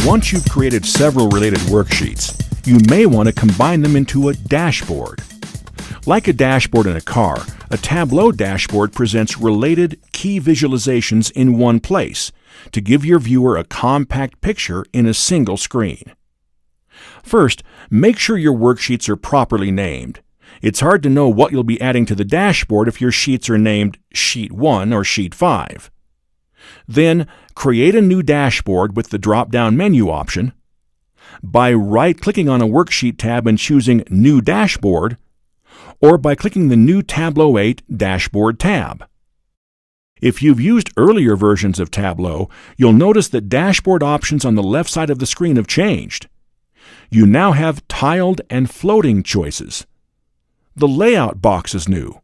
Once you've created several related worksheets, you may want to combine them into a dashboard. Like a dashboard in a car, a Tableau dashboard presents related key visualizations in one place to give your viewer a compact picture in a single screen. First, make sure your worksheets are properly named. It's hard to know what you'll be adding to the dashboard if your sheets are named Sheet 1 or Sheet 5. Then, create a new dashboard with the drop-down menu option by right-clicking on a Worksheet tab and choosing New Dashboard, or by clicking the new Tableau 8 Dashboard tab. If you've used earlier versions of Tableau, you'll notice that dashboard options on the left side of the screen have changed. You now have tiled and floating choices. The layout box is new,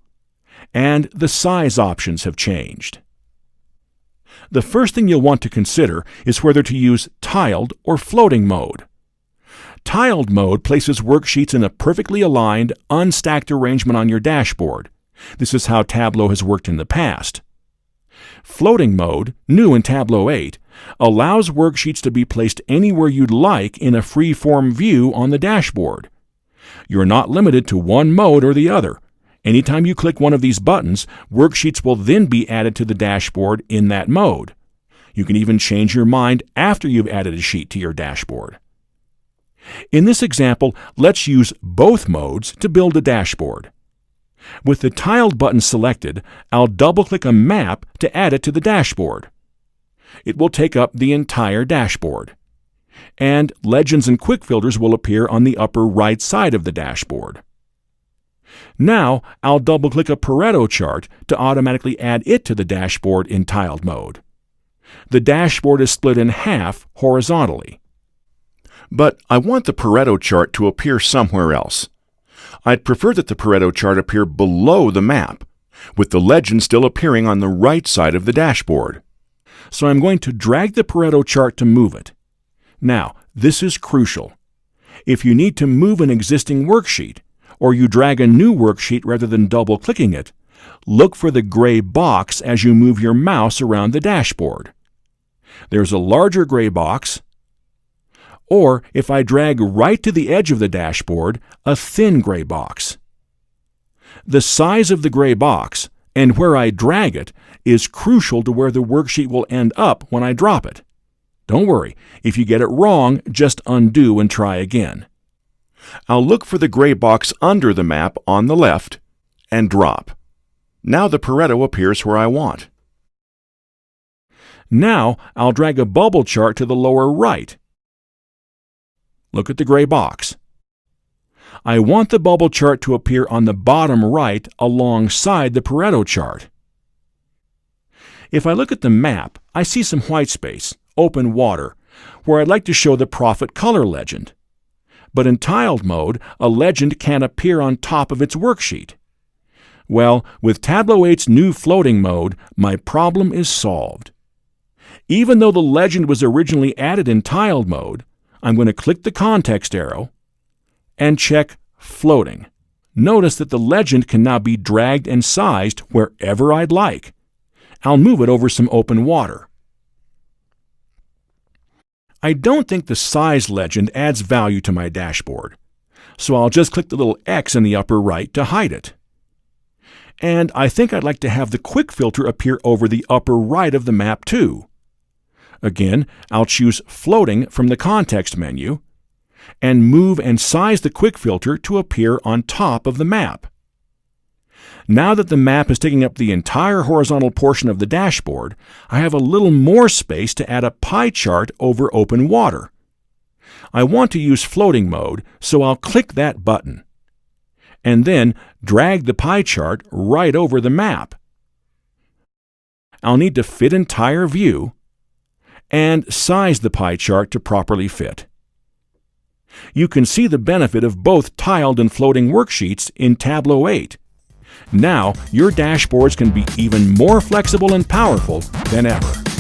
and the size options have changed. The first thing you'll want to consider is whether to use tiled or floating mode. Tiled mode places worksheets in a perfectly aligned, unstacked arrangement on your dashboard. This is how Tableau has worked in the past. Floating mode, new in Tableau 8, allows worksheets to be placed anywhere you'd like in a free-form view on the dashboard. You're not limited to one mode or the other. Anytime you click one of these buttons, worksheets will then be added to the dashboard in that mode. You can even change your mind after you've added a sheet to your dashboard. In this example, let's use both modes to build a dashboard. With the tiled button selected, I'll double-click a map to add it to the dashboard. It will take up the entire dashboard. And legends and quick filters will appear on the upper right side of the dashboard. Now, I'll double-click a Pareto chart to automatically add it to the dashboard in tiled mode. The dashboard is split in half horizontally. But I want the Pareto chart to appear somewhere else. I'd prefer that the Pareto chart appear below the map, with the legend still appearing on the right side of the dashboard. So I'm going to drag the Pareto chart to move it. Now, this is crucial. If you need to move an existing worksheet, or you drag a new worksheet rather than double-clicking it, look for the gray box as you move your mouse around the dashboard. There's a larger gray box, or if I drag right to the edge of the dashboard, a thin gray box. The size of the gray box, and where I drag it, is crucial to where the worksheet will end up when I drop it. Don't worry, if you get it wrong, just undo and try again. I'll look for the gray box under the map on the left and drop. Now the Pareto appears where I want. Now I'll drag a bubble chart to the lower right. Look at the gray box. I want the bubble chart to appear on the bottom right alongside the Pareto chart. If I look at the map, I see some white space, open water, where I'd like to show the profit color legend. But in tiled mode, a legend can't appear on top of its worksheet. Well, with Tableau 8's new floating mode, my problem is solved. Even though the legend was originally added in tiled mode, I'm going to click the context arrow and check Floating. Notice that the legend can now be dragged and sized wherever I'd like. I'll move it over some open water. I don't think the size legend adds value to my dashboard, so I'll just click the little X in the upper right to hide it. And I think I'd like to have the quick filter appear over the upper right of the map too. Again, I'll choose Floating from the context menu and move and size the quick filter to appear on top of the map. Now that the map is taking up the entire horizontal portion of the dashboard, I have a little more space to add a pie chart over open water. I want to use floating mode, so I'll click that button, and then drag the pie chart right over the map. I'll need to fit entire view and size the pie chart to properly fit. You can see the benefit of both tiled and floating worksheets in Tableau 8. Now, your dashboards can be even more flexible and powerful than ever.